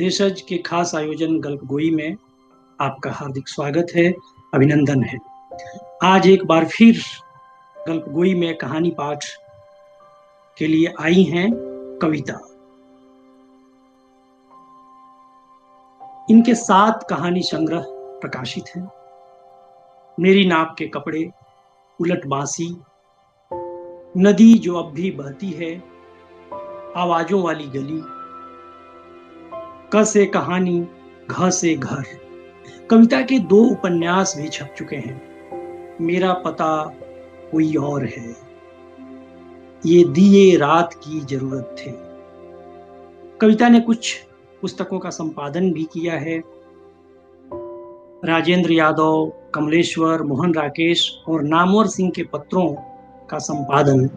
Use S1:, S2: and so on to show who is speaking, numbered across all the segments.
S1: देशज के खास आयोजन गल्पगोई में आपका हार्दिक स्वागत है, अभिनंदन है। आज एक बार फिर गल्पगोई में कहानी पाठ के लिए आई हैं कविता। इनके 7 कहानी संग्रह प्रकाशित हैं। मेरी नाप के कपड़े, उलट बांसी, नदी जो अब भी बहती है, आवाजों वाली गली, क से कहानी, घ से घर। कविता के 2 उपन्यास भी छप चुके हैं। मेरा पता कोई और है, ये दिए रात की जरूरत थे। कविता ने कुछ पुस्तकों का संपादन भी किया है। राजेंद्र यादव, कमलेश्वर, मोहन राकेश और नामवर सिंह के पत्रों का संपादन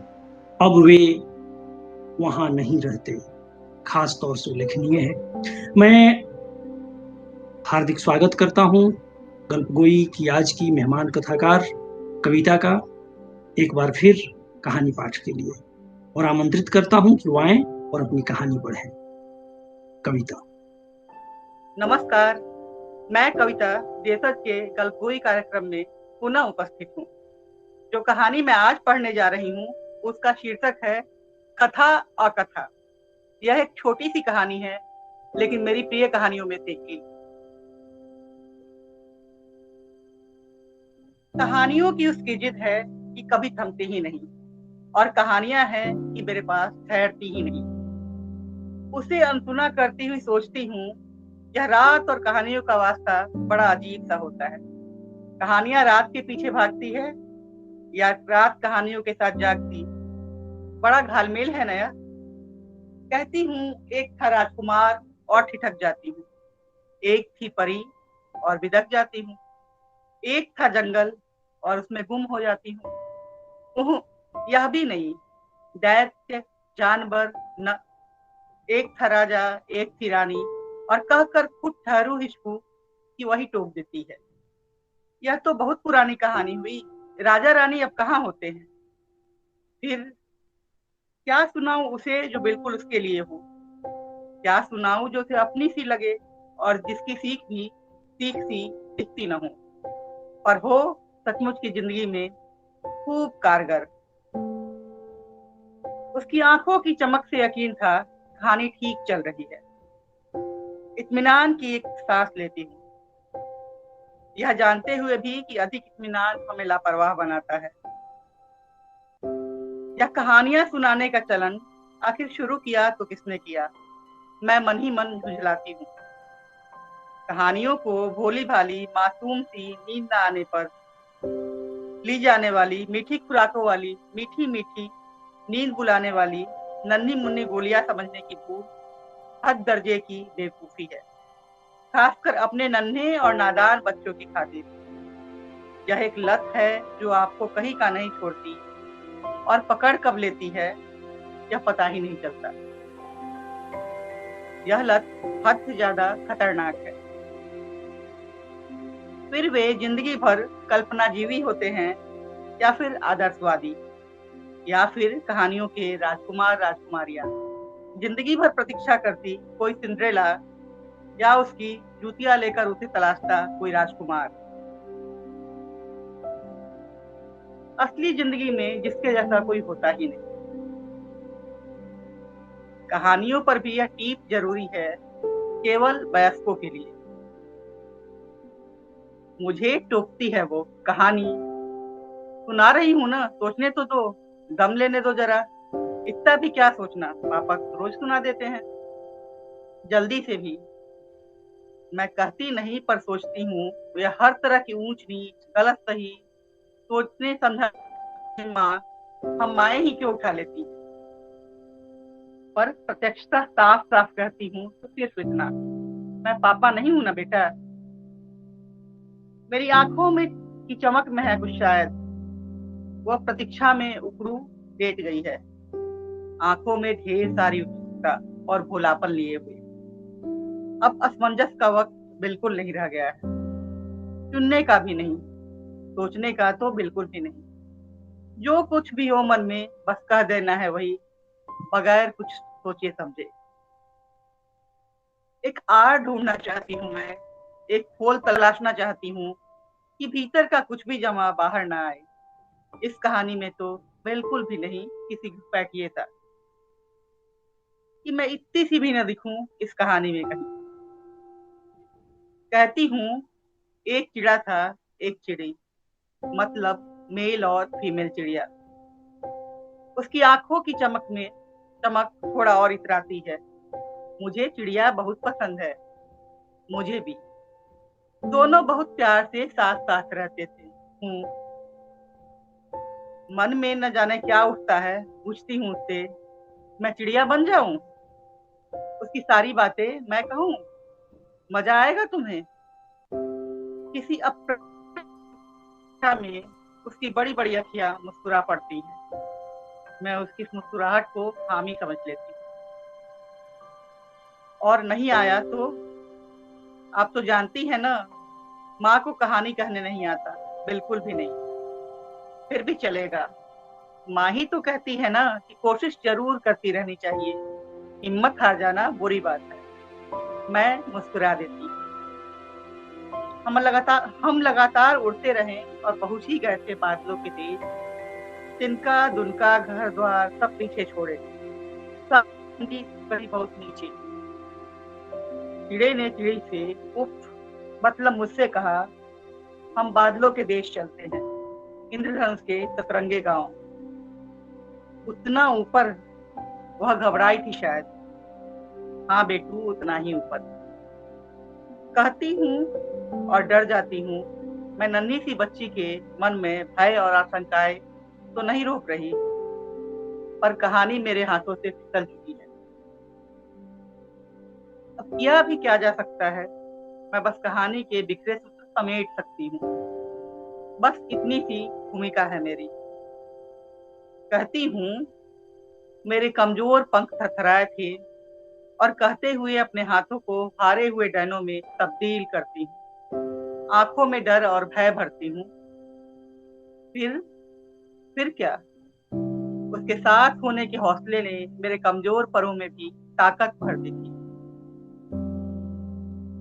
S1: अब वे वहां नहीं रहते, खास तौर से उल्लेखनीय है। मैं हार्दिक स्वागत करता हूं गल्पगोई की आज की मेहमान कथाकार कविता का एक बार फिर कहानी पाठ के लिए, और आमंत्रित करता हूं कि वो आएं और अपनी कहानी पढ़ें। कविता।
S2: नमस्कार, मैं कविता देशज के गल्पगोई कार्यक्रम में पुनः उपस्थित हूँ। जो कहानी मैं आज पढ़ने जा रही हूँ उसका शीर्षक है कथा अकथा। यह एक छोटी सी कहानी है, लेकिन मेरी प्रिय कहानियों में से एक। कहानियों की उसकी जिद है कि कभी थमती ही नहीं, और कहानियां हैं कि मेरे पास ठहरती ही नहीं। उसे अनसुना करती हुई सोचती हूँ, यह रात और कहानियों का वास्ता बड़ा अजीब सा होता है। कहानियां रात के पीछे भागती है या रात कहानियों के साथ जागती, बड़ा घालमेल है नया। कहती हूँ एक था राजकुमार और ठिठक जाती हूँ, एक थी परी और बिदक जाती हूँ, एक था जंगल और उसमें गुम हो जाती हूँ। यह भी नहीं, दैत्य जानवर न। एक था राजा, एक थी रानी, और कहकर खुद ठहरू हिचकू कि वही टोक देती है। यह तो बहुत पुरानी कहानी हुई, राजा रानी अब कहाँ होते हैं। फिर क्या सुनाऊं उसे जो बिल्कुल उसके लिए हो, क्या सुनाऊं जो उसे अपनी सी लगे और जिसकी सीख भी सीख सी दिखती न हो, पर हो सचमुच की जिंदगी में खूब कारगर। उसकी आंखों की चमक से यकीन था कहानी ठीक चल रही है। इत्मीनान की एक सांस लेती हूँ, यह जानते हुए भी कि अधिक इत्मीनान हमें लापरवाह बनाता है। यह कहानियां सुनाने का चलन आखिर शुरू किया तो किसने किया, मैं मन ही मन झुंझलाती हूँ। कहानियों को भोली भाली मासूम सी नींद न आने पर ली जाने वाली मीठी खुराकों वाली मीठी मीठी नींद बुलाने वाली नन्ही मुन्नी गोलियां समझने की भूल हद दर्जे की बेवकूफी है, खासकर अपने नन्हे और नादान बच्चों की खातिर। यह एक लत है जो आपको कहीं का नहीं छोड़ती, और पकड़ कब लेती है यह पता ही नहीं चलता। यह लत हद से ज्यादा खतरनाक है। फिर वे जिंदगी भर कल्पनाजीवी होते हैं, या फिर आदर्शवादी, या फिर कहानियों के राजकुमार राजकुमारियां। जिंदगी भर प्रतीक्षा करती कोई सिंड्रेला, या उसकी जूतियां लेकर उसे तलाशता कोई राजकुमार। असली जिंदगी में जिसके जैसा कोई होता ही नहीं। कहानियों पर भी यह टीप जरूरी है, केवल वयस्कों के लिए। मुझे टोकती है वो कहानी, सुना रही हूं ना, सोचने तो दो, दम लेने दो जरा। इतना भी क्या सोचना, पापा रोज सुना देते हैं। जल्दी से भी मैं कहती नहीं पर सोचती हूँ, यह हर तरह की ऊंच नीच गलत सही सोचने समझने माँ हम माए ही क्यों उठा लेती, पर प्रत्यक्षता साफ साफ कहती हूँ तो सिर्फ इतना, मैं पापा नहीं हूं ना बेटा। मेरी आंखों में की चमक में है कुछ शायद, वह प्रतीक्षा में उकड़ू लेट गई है, आंखों में ढेर सारी उत्सुकता और भोलापन लिए हुए। अब असमंजस का वक्त बिल्कुल नहीं रह गया है, चुनने का भी नहीं, सोचने का तो बिल्कुल भी नहीं। जो कुछ भी हो मन में बस कह देना है वही, बगैर कुछ सोचे समझे। एक आड़ ढूंढना चाहती हूँ मैं, एक खोल तलाशना चाहती हूँ कि भीतर का कुछ भी जमा बाहर ना आए। इस कहानी में तो बिल्कुल भी नहीं किसी घुसपैठियता, कि मैं इतनी सी भी न दिखूं इस कहानी में कहीं। कहती हूँ, एक चिड़ा था, एक चिड़ी, मतलब मेल और फीमेल चिड़िया। उसकी आंखों की चमक थोड़ा और इतराती है। मुझे चिड़िया बहुत पसंद है, मुझे भी। दोनों बहुत प्यार से साथ साथ रहते थे। मन में न जाने क्या उठता है, पूछती हूँ उससे, मैं चिड़िया बन जाऊं, उसकी सारी बातें मैं कहूँ, मजा आएगा तुम्हें। किसी अप्रथा में उसकी बड़ी बड़ी अखियां मुस्कुरा पड़ती हैं। मैं उसकी मुस्कुराहट को हामी समझ लेती हूँ। और नहीं आया तो आप तो जानती है ना, माँ को कहानी कहने नहीं आता, बिल्कुल भी नहीं। फिर भी चलेगा, माँ ही तो कहती है ना कि कोशिश जरूर करती रहनी चाहिए, हिम्मत हार जाना बुरी बात है। मैं मुस्कुरा देती। हम लगातार उड़ते रहे और पहुंच ही गए थे बादलों के देश। तिनका दुनका घर द्वार सब पीछे छोड़े, सब कहीं बहुत नीचे। चिड़े ने चिड़ी से उफ, मतलब मुझसे कहा, हम बादलों के देश चलते हैं, इंद्रधनुष के सतरंगे गांव। उतना ऊपर, वह घबराई थी शायद। हाँ बेटू, उतना ही ऊपर, कहती हूँ और डर जाती हूँ। मैं नन्ही सी बच्ची के मन में भय और आशंकाएं तो नहीं रोक रही, पर कहानी मेरे हाथों से फिसल चुकी है। अब किया भी क्या जा सकता है, मैं बस कहानी के बिखरे सूत्र समेट सकती हूँ। बस इतनी सी भूमिका है मेरी। कहती हूँ, मेरे कमजोर पंख थरथराए थे और कहते हुए अपने हाथों को हारे हुए डैनों में तब्दील करती हूँ। आंखों में डर और भय भरती हूँ। फिर क्या, उसके साथ होने के हौसले ने मेरे कमजोर परों में भी ताकत भर दी थी।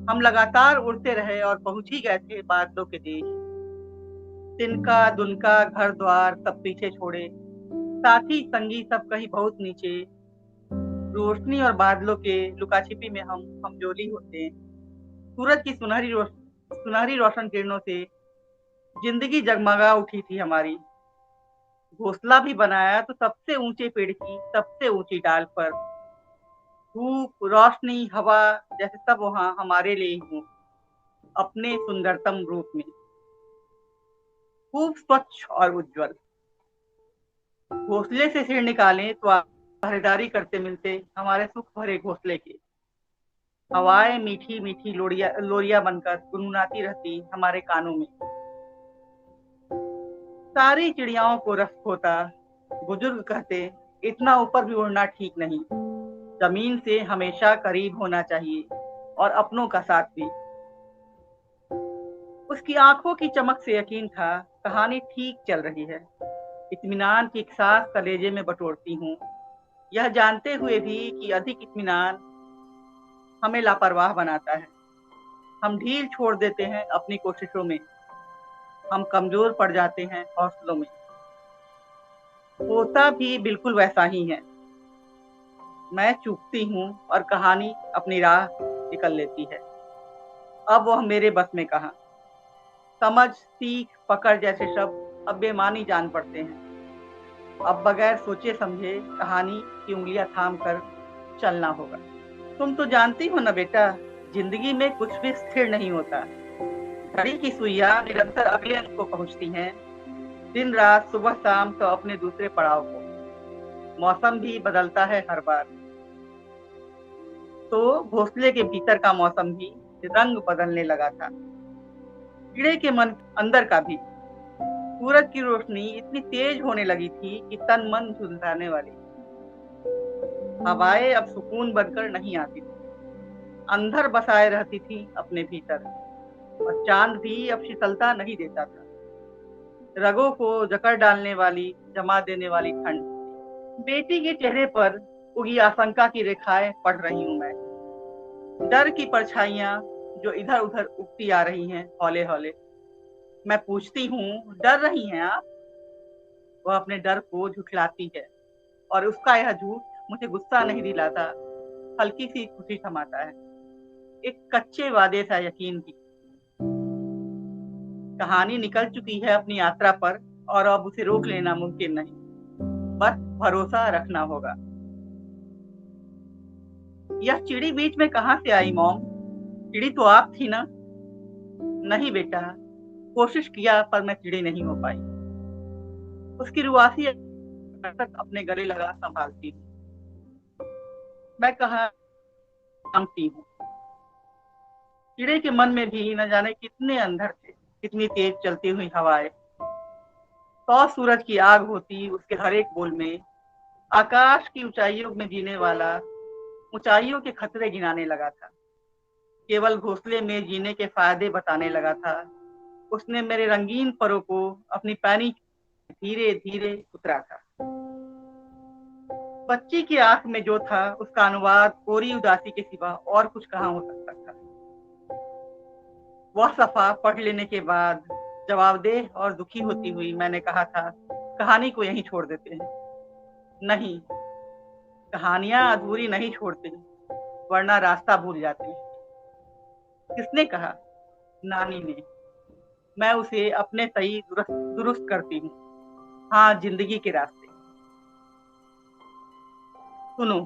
S2: हम लगातार उड़ते रहे और पहुंच ही गए थे बादलों के देश। तिनका दुनका घर द्वार सब पीछे छोड़े, साथी संगी सब कहीं बहुत नीचे। रोशनी और बादलों के लुकाछिपी में हम कमजोरी होते हैं। सूरज की सुनहरी रोशन किरणों से जिंदगी जगमगा उठी थी हमारी। घोंसला भी बनाया तो सबसे ऊंचे पेड़ की सबसे ऊंची डाल पर। धूप रोशनी हवा जैसे सब वहां हमारे लिए ही हूँ, अपने सुंदरतम रूप में, खूब स्वच्छ और उज्जवल। घोंसले से सिर निकालें तो पहरेदारी करते मिलते हमारे सुख भरे घोंसले के। हवाएं मीठी मीठी लोरिया बनकर गुनगुनाती रहती हमारे कानों में। सारी चिड़ियाओं को रस होता। बुजुर्ग कहते, इतना ऊपर भी उड़ना ठीक नहीं, जमीन से हमेशा करीब होना चाहिए, और अपनों का साथ भी। उसकी आंखों की चमक से यकीन था कहानी ठीक चल रही है। इत्मीनान की एक सांस कलेजे में बटोरती हूँ, यह जानते हुए भी कि अधिक इत्मीनान हमें लापरवाह बनाता है। हम ढील छोड़ देते हैं अपनी कोशिशों में, हम कमजोर पड़ जाते हैं हौसलों में। होता भी बिल्कुल वैसा ही है। मैं चूकती हूँ और कहानी अपनी राह निकल लेती है। अब वह मेरे बस में कहाँ। समझ, सीख, पकड़ जैसे शब्द अब बेमानी जान पड़ते हैं। अब बगैर सोचे समझे कहानी की उंगलियां थाम कर चलना होगा। तुम तो जानती हो ना बेटा, जिंदगी में कुछ भी स्थिर नहीं होता। घड़ी की सुइयां निरंतर अगले अंक को पहुंचती हैं, दिन रात सुबह शाम तो अपने दूसरे पड़ाव को। मौसम भी बदलता है हर बार, तो घोंसले के भीतर का मौसम भी रंग बदलने लगा था, कीड़े के मन अंदर का भी। सूरज की रोशनी इतनी तेज होने लगी थी कि तन मन झुलसाने वाली। हवाएं अब सुकून बनकर नहीं आती थी, अंधर बसाए रहती थी अपने भीतर। और चांद भी अब शीतलता नहीं देता था, रगों को जकड़ डालने वाली, जमा देने वाली ठंड। बेटी के चेहरे पर उगी आशंका की रेखाएं पढ़ रही हूं मैं। डर की परछाइयां जो इधर उधर उगती आ रही हैं हौले हौले। मैं पूछती हूँ, डर रही हैं आप? वह अपने डर को झुठलाती है और उसका यह झूठ मुझे गुस्सा नहीं दिलाता, हल्की सी खुशी थमाता है, एक कच्चे वादे सा यकीन की। कहानी निकल चुकी है अपनी यात्रा पर और अब उसे रोक लेना मुमकिन नहीं, बस भरोसा रखना होगा। यह चिड़ी बीच में कहां से आई मॉम? चिड़ी तो आप थी ना? नहीं बेटा, कोशिश किया पर मैं चिड़ी नहीं हो पाई। उसकी रुआसी तक अपने गले लगा संभालती हूँ। मैं कहा मांगती हूँ। चिड़े के मन में भी न जाने कितने अंधर थे, कितनी तेज चलती हुई हवाएं। 100 सूरज की आग होती उसके हर एक बोल में। आकाश की ऊंचाइयों में जीने वाला ऊंचाइयों के खतरे गिनाने लगा था, केवल घोंसले में जीने के फायदे बताने लगा था। उसने मेरे रंगीन परों को अपनी पैनी धीरे धीरे उतरा था। बच्ची की आंख में जो था उसका अनुवाद कोरी उदासी के सिवा और कुछ कहाँ हो सकता था। वह सफा पढ़ लेने के बाद जवाबदेह और दुखी होती हुई मैंने कहा था, कहानी को यहीं छोड़ देते हैं। नहीं, कहानियां अधूरी नहीं छोड़ते, वरना रास्ता भूल जाते हैं। किसने कहा? नानी ने। मैं उसे अपने सही दुरुस्त करती हूँ। हाँ, जिंदगी के रास्ते। सुनो,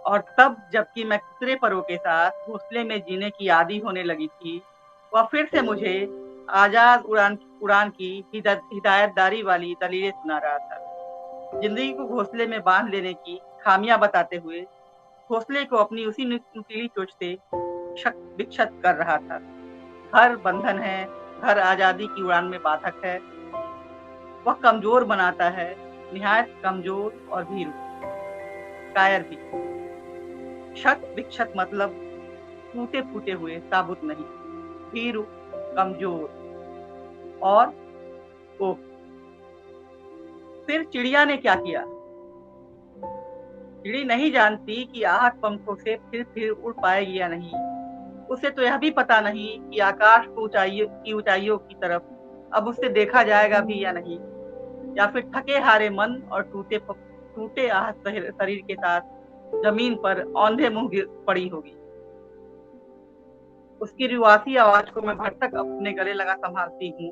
S2: और तब जबकि मैं कुतरे परों के साथ घोंसले में जीने की आदी होने लगी थी, वह फिर से मुझे आजाद उड़ान की हिदायतदारी वाली दलीलें सुना रहा था। जिंदगी को घोंसले में बांध लेने की खामियां बताते हुए घोंसले को अपनी उसी नुकीली चोंच से विक्षत कर रहा था। घर बंधन है, घर आजादी की उड़ान में बाधक है। वह कमजोर बनाता है, निहायत कमजोर और भीरू, कायर भी। क्षत विक्षत मतलब टूटे फूटे हुए, साबुत नहीं। भीरू, कमजोर और ओह। फिर चिड़िया ने क्या किया? चिड़ी नहीं जानती कि आहत पंखों से फिर उड़ पाएगी या नहीं। उसे तो यह भी पता नहीं कि आकाश को ऊंचाइयों की तरफ अब उससे देखा जाएगा भी या नहीं, या फिर थके हारे मन और टूटे आहत शरीर के साथ जमीन पर औंधे मुंह गिर पड़ी होगी। उसकी रुआसी आवाज को मैं भरसक अपने गले लगा संभालती हूँ।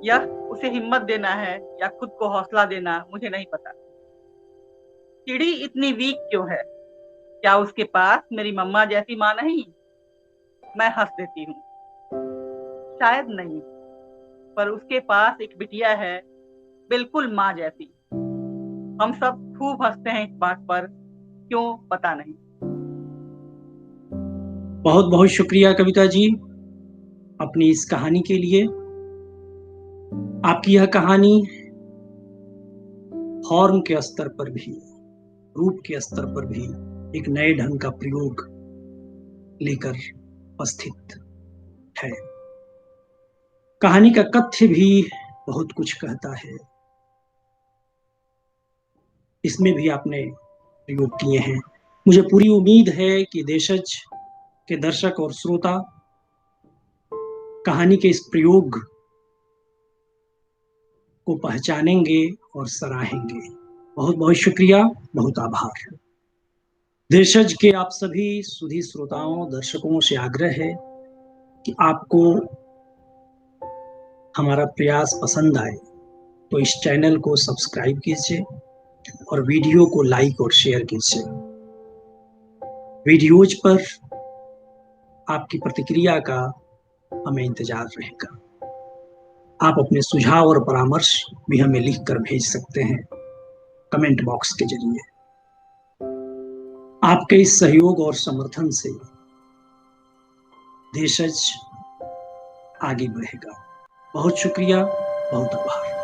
S2: यह उसे हिम्मत देना है या खुद को हौसला देना, मुझे नहीं पता। चिड़ी इतनी वीक क्यों है? क्या उसके पास मेरी मम्मा जैसी माँ नहीं? मैं हंस देती हूँ। शायद नहीं, पर उसके पास एक बिटिया है, बिल्कुल माँ जैसी। हम सब खूब हंसते हैं इस बात पर, क्यों पता नहीं।
S1: बहुत बहुत शुक्रिया कविता जी अपनी इस कहानी के लिए। आपकी यह कहानी फॉर्म के स्तर पर भी, रूप के स्तर पर भी एक नए ढंग का प्रयोग लेकर उपस्थित है। कहानी का कथ्य भी बहुत कुछ कहता है, इसमें भी आपने प्रयोग किए हैं। मुझे पूरी उम्मीद है कि देशज के दर्शक और श्रोता कहानी के इस प्रयोग को पहचानेंगे और सराहेंगे। बहुत बहुत शुक्रिया, बहुत आभार। देशज के आप सभी सुधी श्रोताओं, दर्शकों से आग्रह है कि आपको हमारा प्रयास पसंद आए तो इस चैनल को सब्सक्राइब कीजिए और वीडियो को लाइक और शेयर कीजिए। वीडियोज पर आपकी प्रतिक्रिया का हमें इंतजार रहेगा। आप अपने सुझाव और परामर्श भी हमें लिखकर भेज सकते हैं कमेंट बॉक्स के जरिए। आपके इस सहयोग और समर्थन से देशज आगे बढ़ेगा। बहुत शुक्रिया, बहुत आभार।